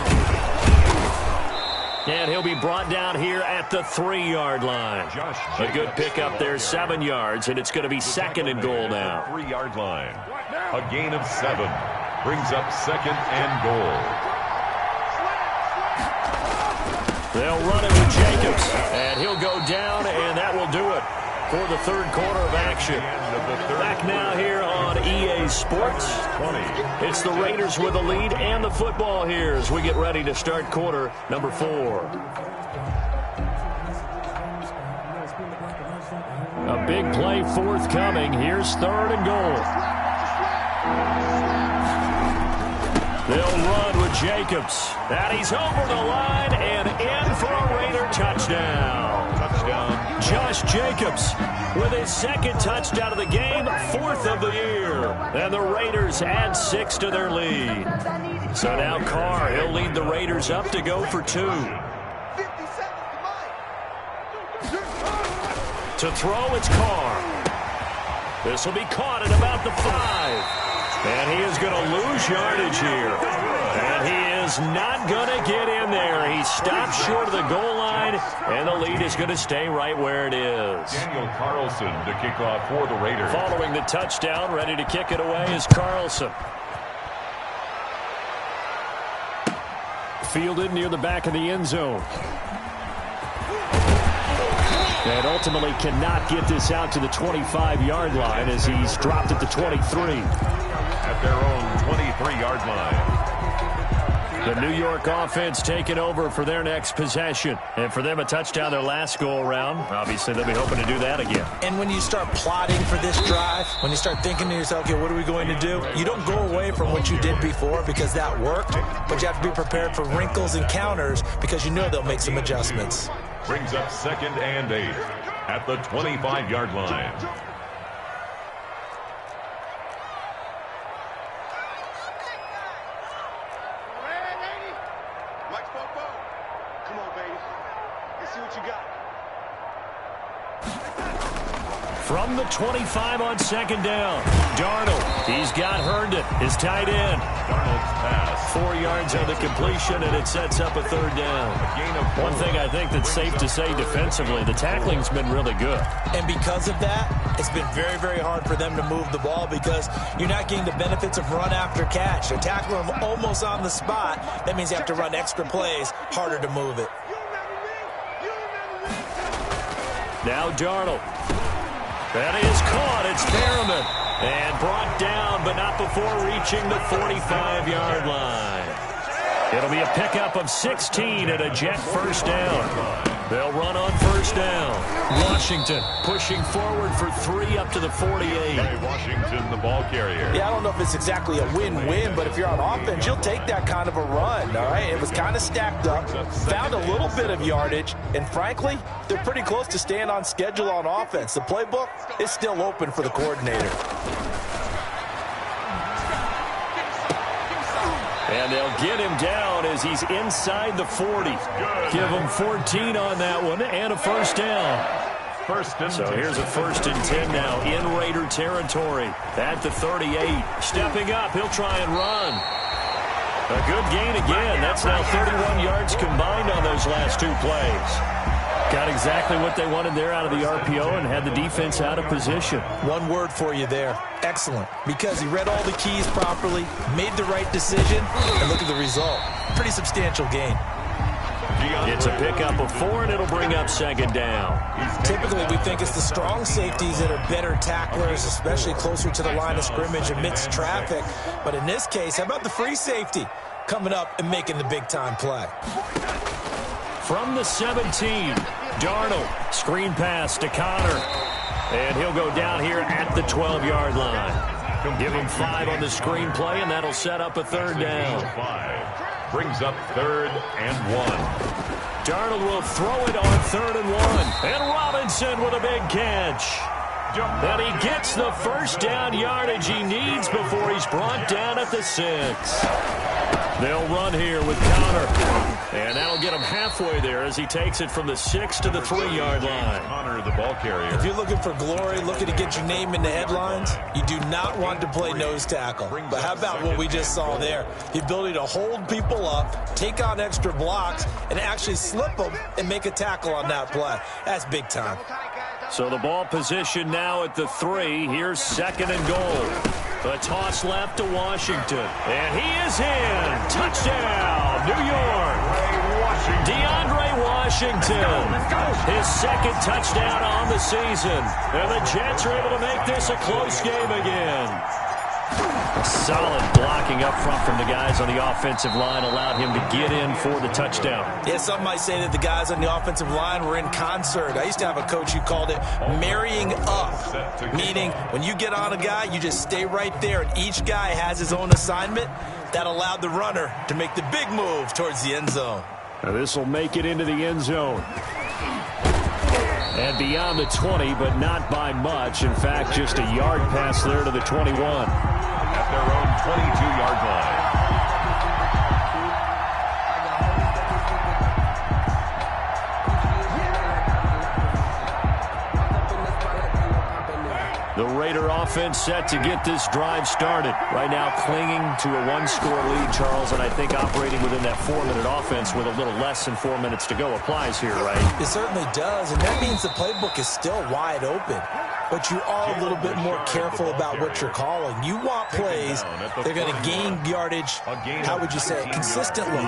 Speaker 2: And he'll be brought down here at the 3-yard line. A good pickup there, 7 yards, and it's going to be second and goal now.
Speaker 3: 3-yard line. A gain of 7 brings up second and goal.
Speaker 2: They'll run it with Jacobs, and he'll go down, and that will do it for the third quarter of action. Back now here on EA Sports. It's the Raiders with the lead and the football here as we get ready to start quarter number 4. A big play forthcoming. Here's third and goal. They'll run with Jacobs. And he's over the line and in for a Raider touchdown. Josh Jacobs with his second touchdown of the game, 4th of the year. And the Raiders add 6 to their lead. So now Carr, he'll lead the Raiders up to go for 2. To throw, it's Carr. This will be caught at about the 5. And he is going to lose yardage here. And he is not going to get in there. He stops short of the goal line, and the lead is going to stay right where it is.
Speaker 3: Daniel Carlson to kick off for the Raiders.
Speaker 2: Following the touchdown, ready to kick it away is Carlson. Fielded near the back of the end zone. And ultimately cannot get this out to the 25-yard line as he's dropped at the 23.
Speaker 3: At their own 23-yard line.
Speaker 2: The New York offense taking over for their next possession. And for them, a touchdown their last go-around. Obviously, they'll be hoping to do that again.
Speaker 4: And when you start plotting for this drive, when you start thinking to yourself, okay, what are we going to do? You don't go away from what you did before because that worked, but you have to be prepared for wrinkles and counters because you know they'll make some adjustments.
Speaker 3: Brings up second and 8 at the 25-yard line.
Speaker 2: From the 25 on second down, Darnold. He's got Herndon, his tight end.
Speaker 3: Darnold's pass.
Speaker 2: 4 yards on the completion, and it sets up a third down. One thing I think that's safe to say defensively, the tackling's been really good.
Speaker 4: And because of that, it's been very, very hard for them to move the ball because you're not getting the benefits of run after catch. They're tackling them almost on the spot. That means you have to run extra plays, harder to move it.
Speaker 2: Now Darnold. That is caught. It's Merriman. And brought down, but not before reaching the 45-yard line. It'll be a pickup of 16 and a Jet first down. They'll run on first down. Washington pushing forward for 3 up to the 48.
Speaker 3: Washington, the ball carrier.
Speaker 4: Yeah, I don't know if it's exactly a win-win, but if you're on offense, you'll take that kind of a run, all right? It was kind of stacked up, found a little bit of yardage, and frankly, they're pretty close to staying on schedule on offense. The playbook is still open for the coordinator.
Speaker 2: And they'll get him down as he's inside the 40. Give him 14 on that one and a first down. So here's a 1st and 10 now in Raider territory at the 38. Stepping up, he'll try and run. A good gain again. That's now 31 yards combined on those last 2 plays. Got exactly what they wanted there out of the RPO and had the defense out of position.
Speaker 4: One word for you there. Excellent. Because he read all the keys properly, made the right decision, and look at the result. Pretty substantial gain.
Speaker 2: It's a pickup of 4, and it'll bring up second down.
Speaker 4: Typically, we think it's the strong safeties that are better tacklers, especially closer to the line of scrimmage amidst traffic. But in this case, how about the free safety coming up and making the big-time play?
Speaker 2: From the 17, Darnold, screen pass to Connor. And he'll go down here at the 12-yard line. Give him 5 on the screen play, and that'll set up a third down.
Speaker 3: 5 brings up 3rd and 1.
Speaker 2: Darnold will throw it on 3rd and 1. And Robinson with a big catch. And he gets the first down yardage he needs before he's brought down at the 6. They'll run here with Connor. And that'll get him halfway there as he takes it from the 6 to the 3-yard line.
Speaker 3: Connor, the ball carrier.
Speaker 4: If you're looking for glory, looking to get your name in the headlines, you do not want to play nose tackle. But how about what we just saw there? The ability to hold people up, take on extra blocks, and actually slip them and make a tackle on that play. That's big time.
Speaker 2: So the ball position now at the 3. Here's 2nd and goal. The toss left to Washington. And he is in. Touchdown, New York. DeAndre Washington. His 2nd touchdown on the season. And the Jets are able to make this a close game again. Solid blocking up front from the guys on the offensive line allowed him to get in for the touchdown.
Speaker 4: Yeah, some might say that the guys on the offensive line were in concert. I used to have a coach who called it marrying up, meaning when you get on a guy, you just stay right there, and each guy has his own assignment. That allowed the runner to make the big move towards the end zone.
Speaker 2: Now this will make it into the end zone. And beyond the 20, but not by much. In fact, just a yard pass there to the 21.
Speaker 3: At their own 22-yard line.
Speaker 2: The Raider offense set to get this drive started. Right now clinging to a 1-score lead, Charles, and I think operating within that 4-minute offense with a little less than 4 minutes to go applies here, right?
Speaker 4: It certainly does, and that means the playbook is still wide open. But you are a little bit more careful about what you're calling. You want plays that are going to gain yardage, how would you say it, consistently,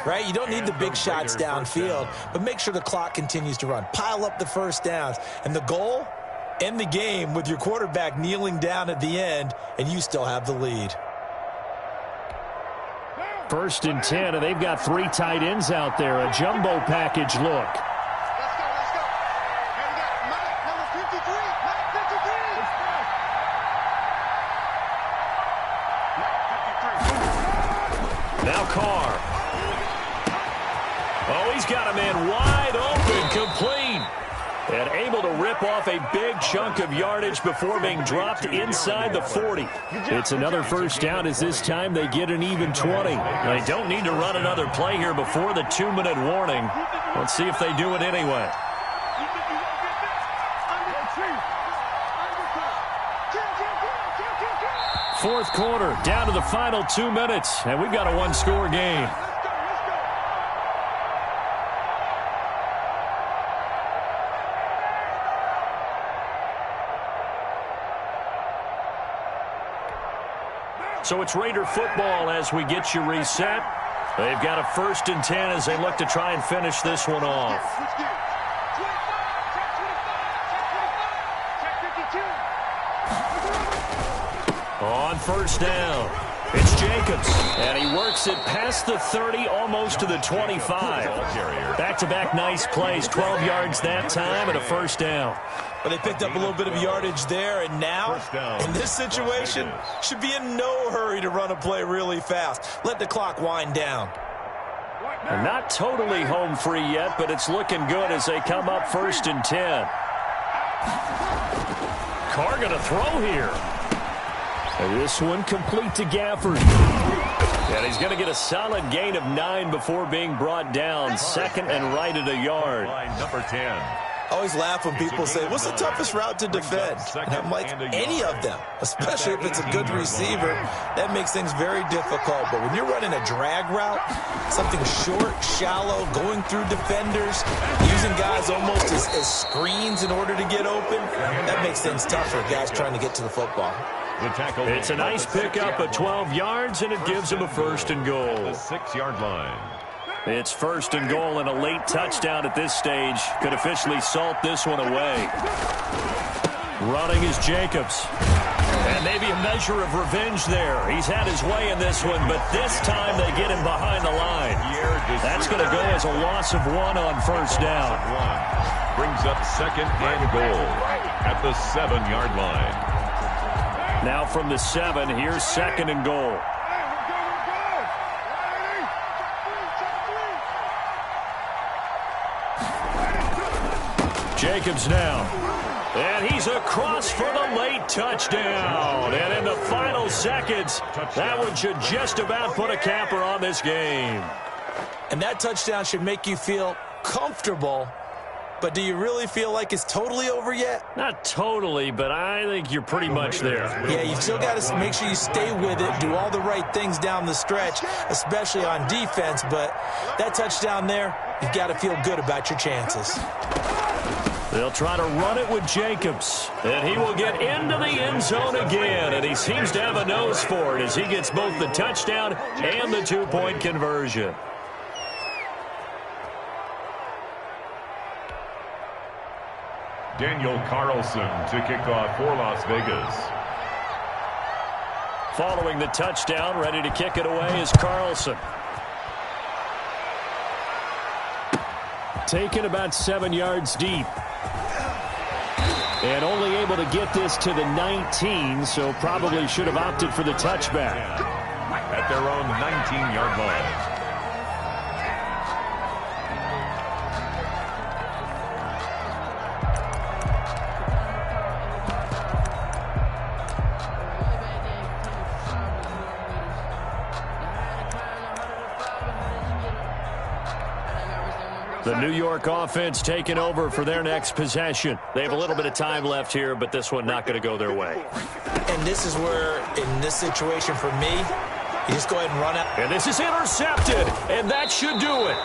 Speaker 4: right? You don't need the big shots downfield, but make sure the clock continues to run. Pile up the first downs, and the goal, end the game with your quarterback kneeling down at the end, and you still have the lead.
Speaker 2: 1st and 10, and they've got 3 tight ends out there. A jumbo package look. Now Carr. Oh, he's got a man wide open, complete. And able to rip off a big chunk of yardage before being dropped inside the 40. It's another first down as this time they get an even 20. They don't need to run another play here before the 2-minute warning. Let's see if they do it anyway. Fourth quarter, down to the final 2 minutes, and we've got a 1-score game. So it's Raider football as we get you reset. They've got a 1st and 10 as they look to try and finish this one off. On 1st down, it's Jacobs, and he works it past the 30, almost to the 25. Back-to-back nice plays, 12 yards that time, and a 1st down.
Speaker 4: But they picked up a little bit of yardage there, and now, in this situation, should be in no hurry to run a play really fast. Let the clock wind down.
Speaker 2: And not totally home free yet, but it's looking good as they come up 1st and 10. Carr going to throw here. And this one complete to Gafford. And he's going to get a solid gain of 9 before being brought down. 2nd and right at a yard.
Speaker 3: Line number 10.
Speaker 4: I always laugh when people say, what's the toughest route to defend? And I'm like, any of them, especially if it's a good receiver. That makes things very difficult. But when you're running a drag route, something short, shallow, going through defenders, using guys almost as screens in order to get open, that makes things tougher, guys trying to get to the football.
Speaker 2: It's a nice pickup of 12 yards, and it gives him a 1st and goal.
Speaker 3: The 6-yard line.
Speaker 2: It's 1st and goal, and a late touchdown at this stage could officially salt this one away. Running is Jacobs. And maybe a measure of revenge there. He's had his way in this one, but this time they get him behind the line. That's going to go as a loss of 1 on 1st down.
Speaker 3: Brings up 2nd and goal at the 7-yard line.
Speaker 2: Now from the 7, here's 2nd and goal. Jacobs now. And he's across for the late touchdown. And in the final seconds, that one should just about put a capper on this game.
Speaker 4: And that touchdown should make you feel comfortable. But do you really feel like it's totally over yet?
Speaker 2: Not totally, but I think you're pretty much there.
Speaker 4: Yeah, you still got to make sure you stay with it, do all the right things down the stretch, especially on defense. But that touchdown there, you've got to feel good about your chances.
Speaker 2: They'll try to run it with Jacobs, and he will get into the end zone again, and he seems to have a nose for it as he gets both the touchdown and the two-point conversion.
Speaker 3: Daniel Carlson to kick off for Las Vegas.
Speaker 2: Following the touchdown, ready to kick it away is Carlson. Taken about 7 yards deep. And only able to get this to the 19, so probably should have opted for the touchback.
Speaker 3: At their own 19-yard line.
Speaker 2: The New York offense taking over for their next possession. They have a little bit of time left here, but this one not going to go their way.
Speaker 4: And this is where, in this situation for me, you just go ahead and run out.
Speaker 2: And this is intercepted, and that should do it.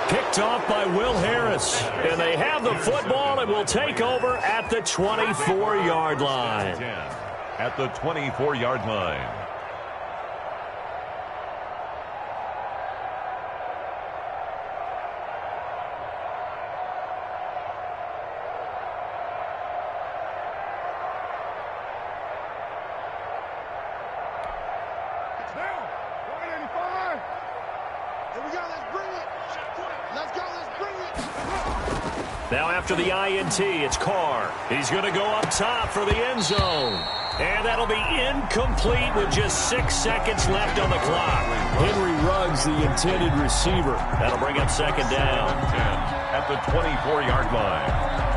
Speaker 2: Picked off by Will Harris. And they have the football and will take over at the 24-yard line.
Speaker 3: At the 24-yard line.
Speaker 2: Now after the INT, it's Carr. He's going to go up top for the end zone. And that'll be incomplete with just 6 seconds left on the clock. Henry Ruggs, the intended receiver. That'll bring up second down.
Speaker 3: At the 24-yard line.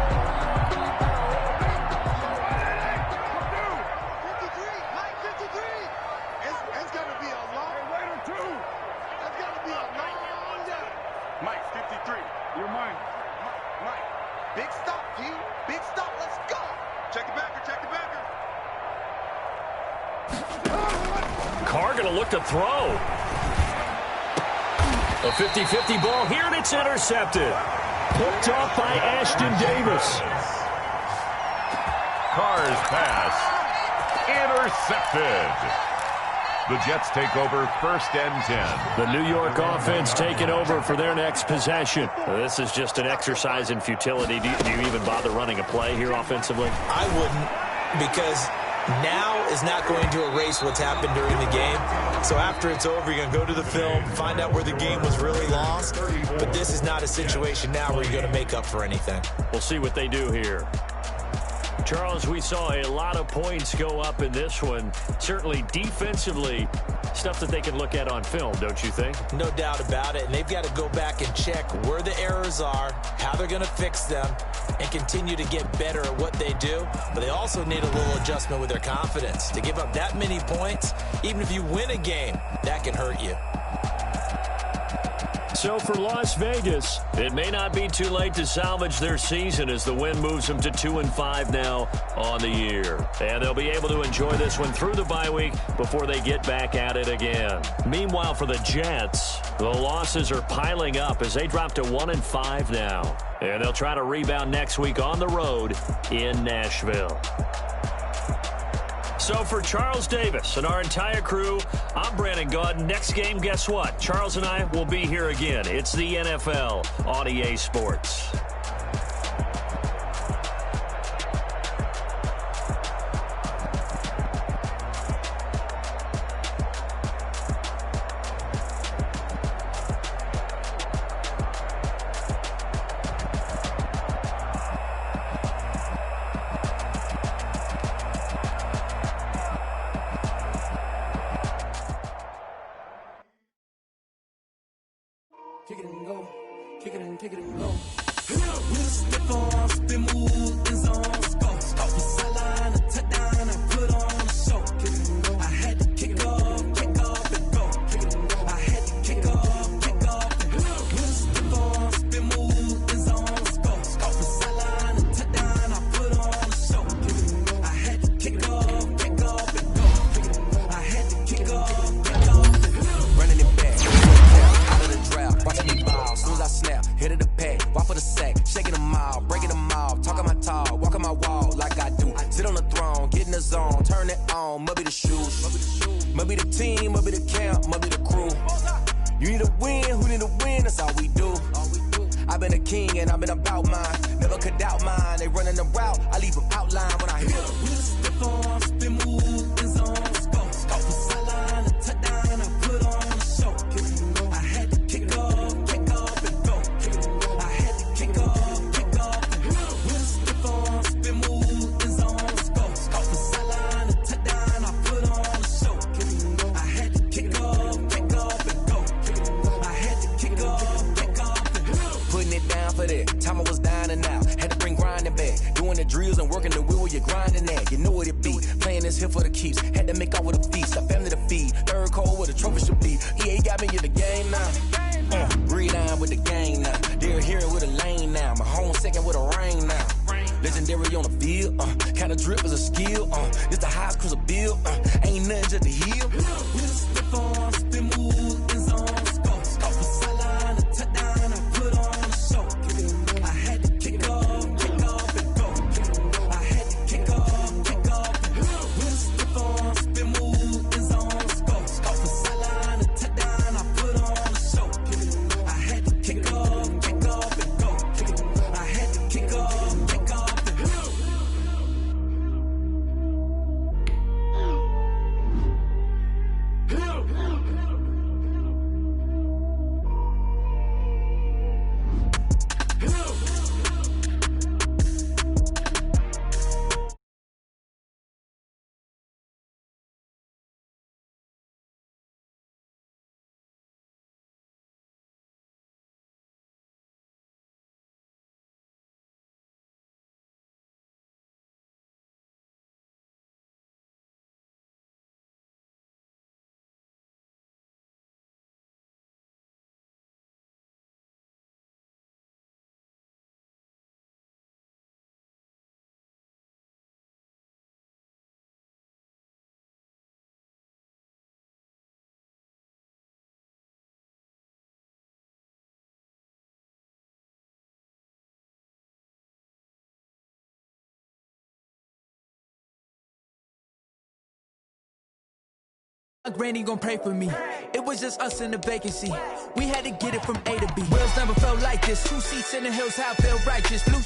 Speaker 2: Carr going to look to throw. A 50-50 ball here, and it's intercepted. Picked off by Ashton Davis.
Speaker 3: Carr's pass intercepted. The Jets take over first and 10.
Speaker 2: The New York offense taking over for their next possession. This is just an exercise in futility. Do you even bother running a play here offensively?
Speaker 4: I wouldn't, because now is not going to erase what's happened during the game. So after it's over, you're going to go to the film, find out where the game was really lost. But this is not a situation now where you're going to make up for anything.
Speaker 2: We'll see what they do here. Charles, we saw a lot of points go up in this one. Certainly defensively, stuff that they can look at on film, don't you think?
Speaker 4: No doubt about it. And they've got to go back and check where the errors are, how they're going to fix them, and continue to get better at what they do. But they also need a little adjustment with their confidence. To give up that many points, even if you win a game, that can hurt you.
Speaker 2: So for Las Vegas, it may not be too late to salvage their season as the win moves them to 2-5 now on the year. And they'll be able to enjoy this one through the bye week before they get back at it again. Meanwhile, for the Jets, the losses are piling up as they drop to 1-5 now. And they'll try to rebound next week on the road in Nashville. So for Charles Davis and our entire crew, I'm Brandon Gaudin. Next game, guess what? Charles and I will be here again. It's the NFL on EA Sports.
Speaker 7: Kick it and go. Kick it and go.
Speaker 1: With a stiff arm, spin move, and zone, scope. Off the sideline, a touchdown, I put on a show. I had to kick off, and go. I had to kick off, and go. With a stiff arm, spin move, and zone, scope. Off the sideline, a touchdown, I put on a show. I had to kick off, and go. I had to kick off, and go.
Speaker 7: Running it back, out of the drought, watching me ball. As soon as I snap, hit of the pack, walk for the sack, shaking them out, breaking them off, talking my talk, walking my wall like I do. Sit on the throne, get in the zone, turn it on, must be the shoes, must be the team, must be the camp, must be the crew. You need a win, who need a win? That's all we do. I've been a king and I've been about mine, never could doubt mine. They running the route, I leave them outline when I hit them.
Speaker 1: With a stiff arm, spin move, and zone, scope. Off the sideline, a touchdown, I put on a show. I had to kick off, and go. I had to kick off, and go. With a stiff arm, spin move, and zone, scope. Off the sideline, a touchdown, I put on a show. I had to kick off, and go. I had to kick off, and go.
Speaker 7: Putting it down for that. Time I was dying and out. Had to bring grinding back. Doing the drills and working the wheel where you're grinding at. You know what it be. Playing this here for the keeps. Had to make out with a feast. A family to feed. Third cold where the trophy should be. EA got me in the game now. Breathe on with the game now. They're here with a lane now. My home second with a rain now. Legendary on the field. Kinda drip is a skill. This the highest cruiser bill. Ain't nothing just to heal.
Speaker 1: With a stiff arm, spin move, and zone, scope. Off the sideline, a touchdown, I put on a show. I had to kick off, and go. I had to kick off, and go. With a stiff arm, spin move, and zone, scope. Off the sideline, a touchdown, I put on a show. I had to kick off, and go. I had to kick off, and go.
Speaker 8: My granny gon' pray for me. It was just us in the vacancy. We had to get it from A to B. Wheels never felt like this. 2 seats in the hills, how I feel righteous. Blue